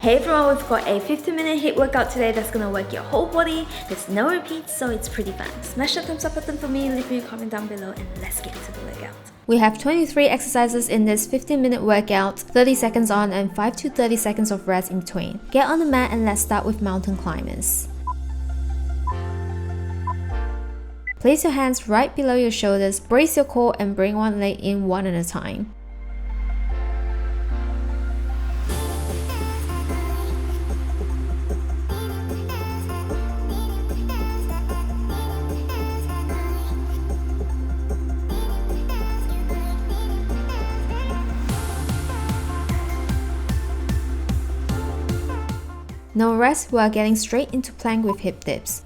Hey everyone, we've got a 15-minute HIIT workout today that's gonna work your whole body. There's no repeats, so it's pretty fun. Smash that thumbs up button for me, leave me a comment down below, and let's get into the workout. We have 23 exercises in this 15-minute workout, 30 seconds on and 5 to 30 seconds of rest in between. Get on the mat and let's start with mountain climbers. Place your hands right below your shoulders, brace your core and bring one leg in one at a time. No rest, we are getting straight into plank with hip dips.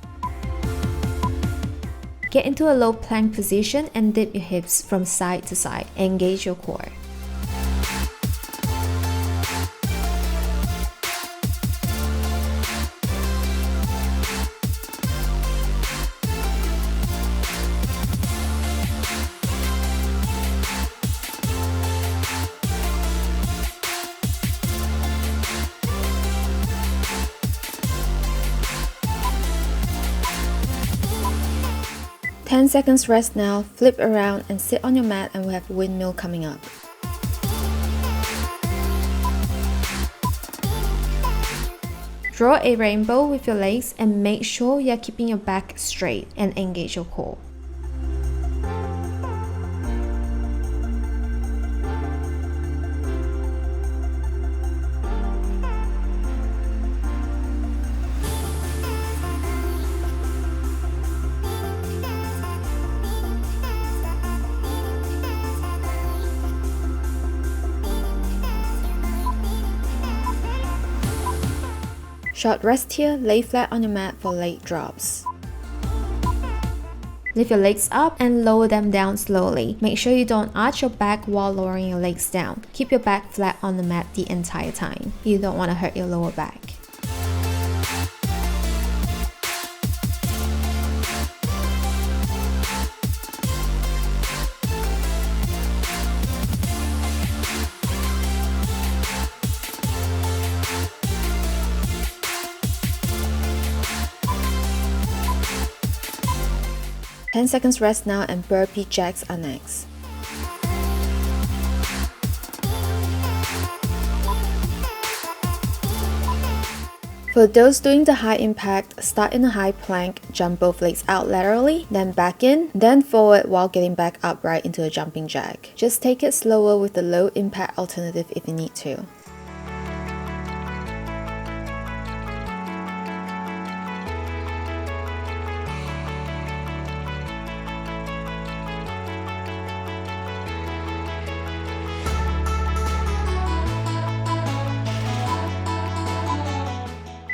Get into a low plank position and dip your hips from side to side. Engage your core. Ten seconds rest now, flip around and sit on your mat, and we have windmill coming up. Draw a rainbow with your legs and make sure you are keeping your back straight and engage your core. Short rest here, lay flat on your mat for leg drops. Lift your legs up and lower them down slowly. Make sure you don't arch your back while lowering your legs down. Keep your back flat on the mat the entire time. You don't want to hurt your lower back. Ten seconds rest now and burpee jacks are next. For those doing the high impact, start in a high plank, jump both legs out laterally, then back in, then forward while getting back upright into a jumping jack. Just take it slower with the low impact alternative if you need to.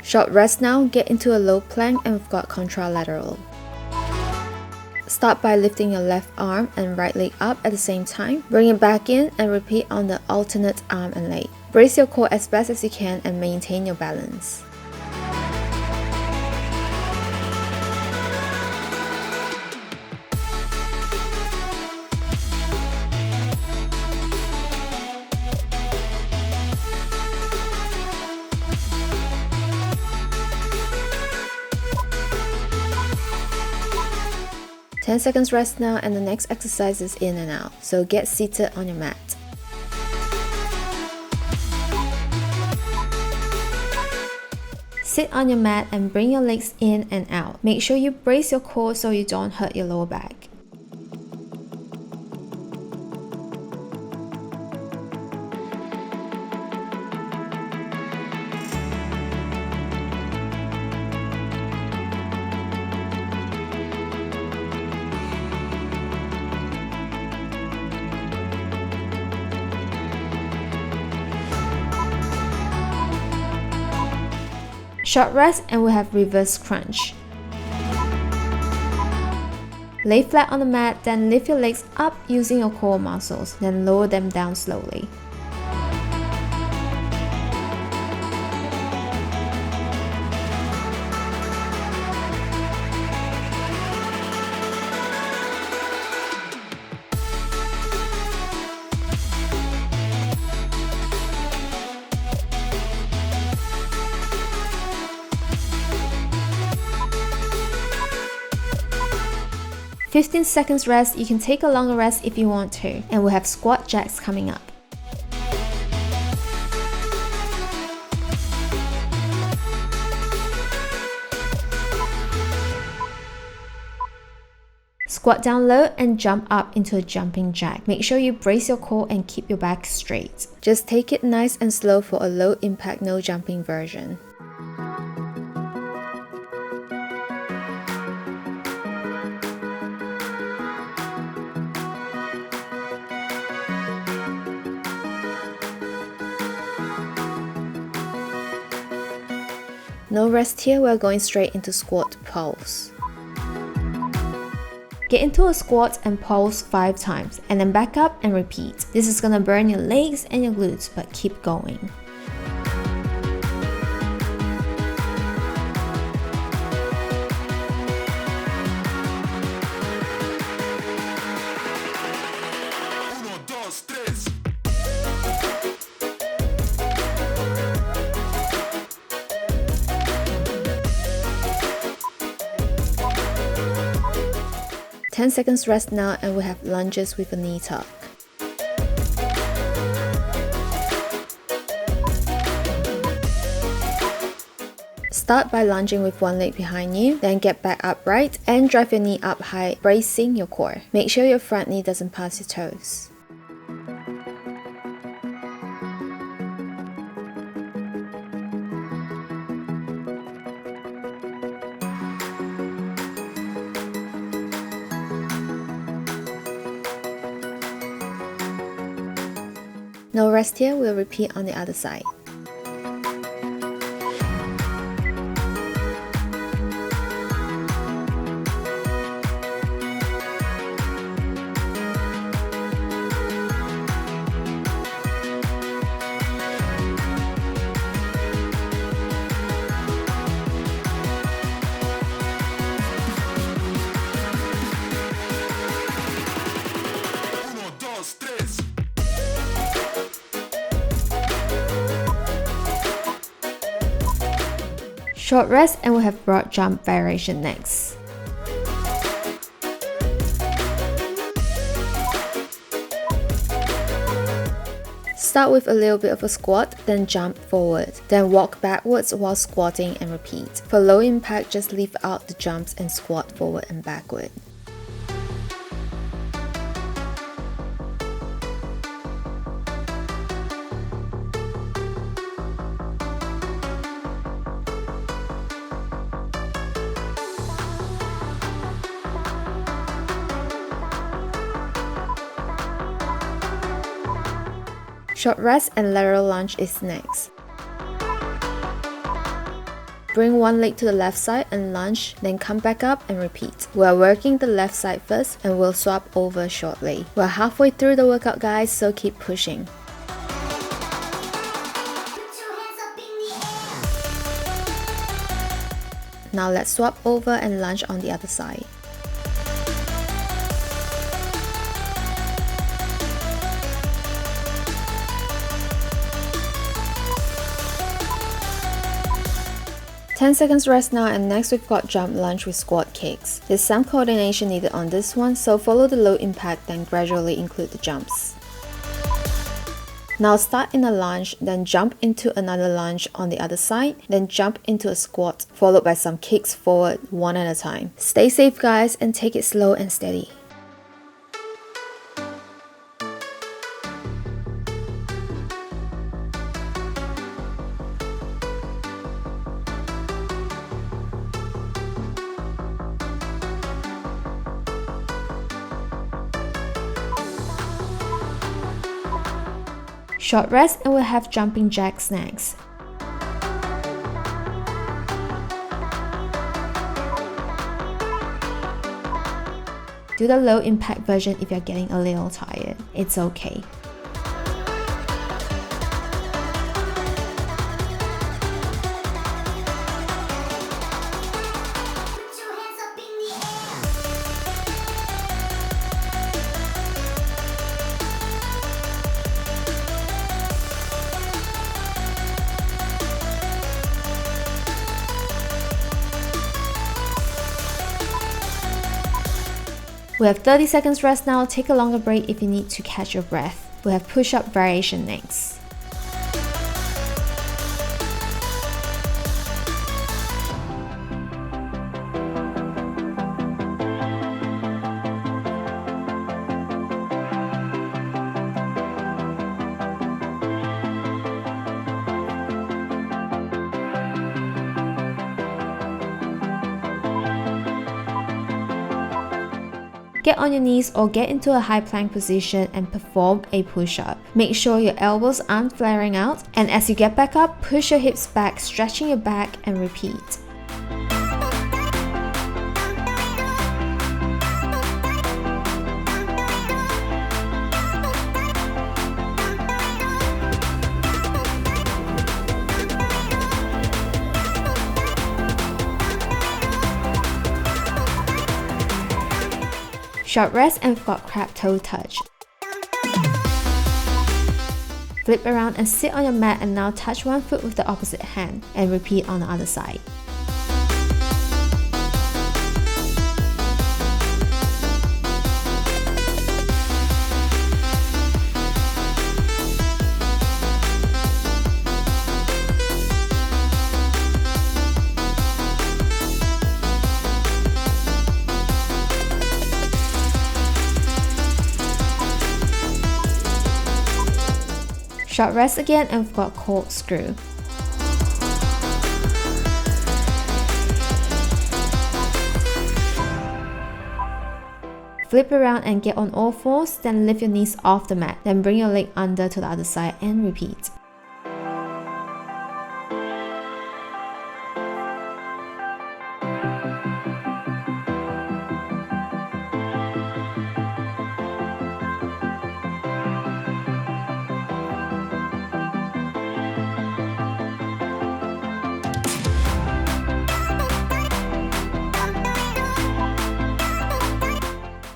Short rest now, get into a low plank and we've got contralateral. Start by lifting your left arm and right leg up at the same time. Bring it back in and repeat on the alternate arm and leg. Brace your core as best as you can and maintain your balance. Ten seconds rest now and the next exercise is in and out, so get seated on your mat. Sit on your mat and bring your legs in and out. Make sure you brace your core so you don't hurt your lower back. Short rest and we have reverse crunch. Lay flat on the mat, then lift your legs up using your core muscles, then lower them down slowly. 15 seconds rest. You can take a longer rest if you want to. And we have squat jacks coming up. Squat down low and jump up into a jumping jack. Make sure you brace your core and keep your back straight. Just take it nice and slow for a low impact, no jumping version. No rest here, we're going straight into squat pulse. Get into a squat and pulse 5 times, and then back up and repeat. This is gonna burn your legs and your glutes, but keep going. Ten seconds rest now, and we have lunges with a knee tuck. Start by lunging with one leg behind you, then get back upright and drive your knee up high, bracing your core. Make sure your front knee doesn't pass your toes. No rest here, we'll repeat on the other side. Short rest, and we'll have broad jump variation next. Start with a little bit of a squat, then jump forward. Then walk backwards while squatting and repeat. For low impact, just leave out the jumps and squat forward and backward. Short rest and lateral lunge is next. Bring one leg to the left side and lunge, then come back up and repeat. We're working the left side first and we'll swap over shortly. We're halfway through the workout, guys, so keep pushing. Now let's swap over and lunge on the other side. Ten seconds rest now, and next we've got jump lunge with squat kicks. There's some coordination needed on this one, so follow the low impact, then gradually include the jumps. Now start in a lunge, then jump into another lunge on the other side, then jump into a squat, followed by some kicks forward one at a time. Stay safe, guys, and take it slow and steady. Short rest, and we'll have jumping jacks next. Do the low impact version if you're getting a little tired. It's okay. We have 30 seconds rest now. Take a longer break if you need to catch your breath. We have push-up variation next. Get on your knees or get into a high plank position and perform a push-up. Make sure your elbows aren't flaring out, and as you get back up, push your hips back, stretching your back, and repeat. Short rest and frog crab toe touch. Flip around and sit on your mat, and now touch one foot with the opposite hand and repeat on the other side. Short rest again, and we've got corkscrew. Flip around and get on all fours, then lift your knees off the mat, then bring your leg under to the other side and repeat.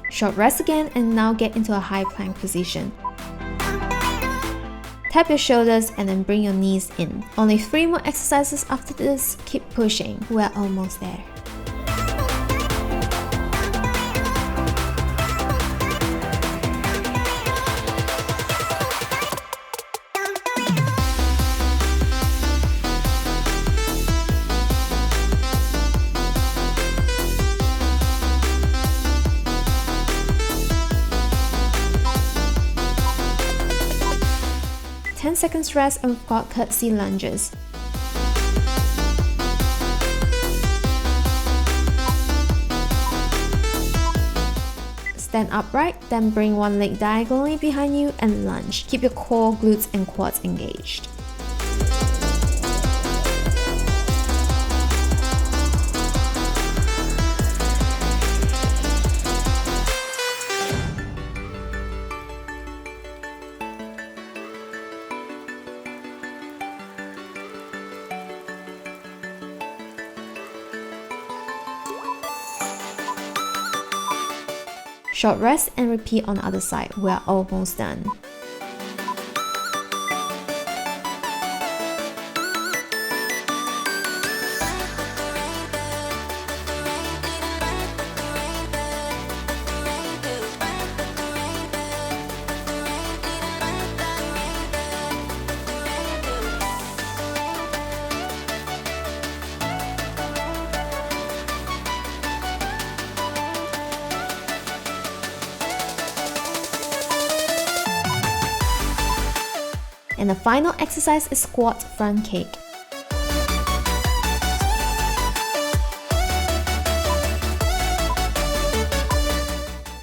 Short rest again, and now get into a high plank position. Tap your shoulders and then bring your knees in. Only 3 more exercises after this. Keep pushing. We're almost there. Ten seconds rest, and we've got curtsy lunges. Stand upright, then bring one leg diagonally behind you and lunge. Keep your core, glutes, and quads engaged. Short rest and repeat on the other side. We're almost done. And the final exercise is squat front kick.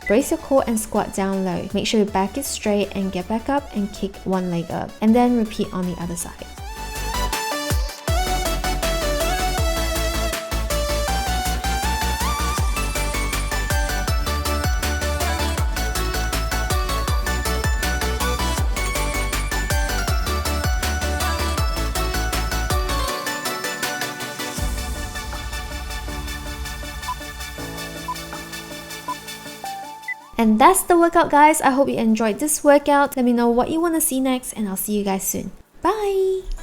Brace your core and squat down low. Make sure your back is straight and get back up and kick one leg up. And then repeat on the other side. And that's the workout, guys. I hope you enjoyed this workout. Let me know what you want to see next, and I'll see you guys soon. Bye!